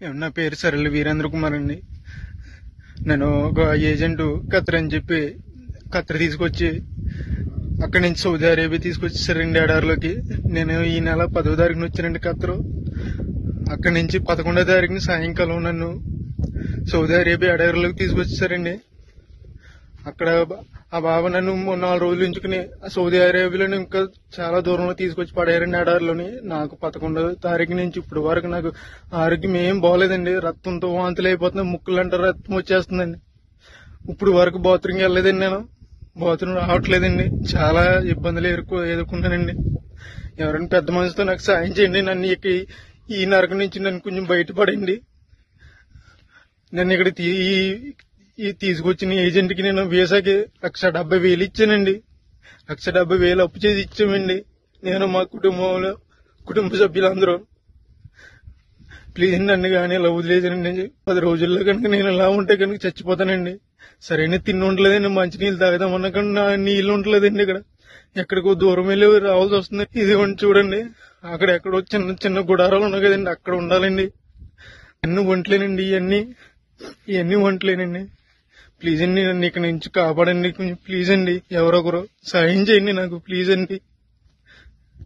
నా పేరు సరళ వీరేంద్ర కుమార్ అండి. నేను ఒక ఏజెంట్ ఖత్తర్ అని చెప్పి ఖత్తర్ తీసుకొచ్చి అక్కడి నుంచి సౌదీ అరేబియా తీసుకొచ్చేసారండి ఎడారిలోకి. నేను ఈ నెల 10వ తారీఖున వచ్చానండి ఖత్తరు. అక్కడి నుంచి 11వ తారీఖున సాయంకాలం నన్ను సౌదీ అరేబియా ఎడారిలోకి తీసుకొచ్చేసారండి. అక్కడ ఆ బాబా నన్ను 4 రోజులు ఉంచుకుని సౌదీ అరేబియాలో ఇంకా చాలా దూరంలో తీసుకొచ్చి పడేయారండి ఎడారిలోని. నాకు 11వ తారీఖు నుంచి ఇప్పుడు వరకు నాకు ఆరోగ్యం ఏం బాగోలేదండి. రక్తంతో వాంతులు అయిపోతున్నాయి, ముక్కులంటే రక్తం వచ్చేస్తుందండి. ఇప్పుడు వరకు బాత్రూమ్కి వెళ్ళలేదండి, నేను బాత్రూమ్ రావట్లేదండి. చాలా ఇబ్బందులు ఎదుర్కొన్నానండి. ఎవరైనా పెద్ద మనిషితో నాకు సాయం చేయండి. నన్ను ఈ నరకం నుంచి నన్ను కొంచెం బయటపడండి. నన్ను ఇక్కడ తీసుకొచ్చిన ఏజెంట్ కి నేను వీసాకి 1,70,000 ఇచ్చానండి. 1,70,000 అప్పు చేసి ఇచ్చామండి, నేను మా కుటుంబ సభ్యులందరూ. ప్లీజ్ నన్ను కానీ ఇలా వదిలేదండి. 10 రోజుల్లో కనుక నేను ఇలా ఉంటే కనుక చచ్చిపోతానండి. సరైన తిండి ఉండలేదండి, మంచినీళ్ళు తాగదామన్నా కానీ నా నీళ్లు ఉండలేదండి. ఇక్కడ ఎక్కడికో దూరం వెళ్ళి రావాల్సి వస్తుంది. ఇది చూడండి, అక్కడ ఎక్కడో చిన్న చిన్న గుడారాలు ఉన్నాయి కదండి, అక్కడ ఉండాలండి. అన్ని వంటలేనండి, ఇవన్నీ వంటలేనండి. ప్లీజ్ అండి, నన్ను ఇక్కడ నుంచి కాపాడండి. ప్లీజ్ అండి, ఎవరొకరు సాయం చేయండి నాకు, ప్లీజ్ అండి.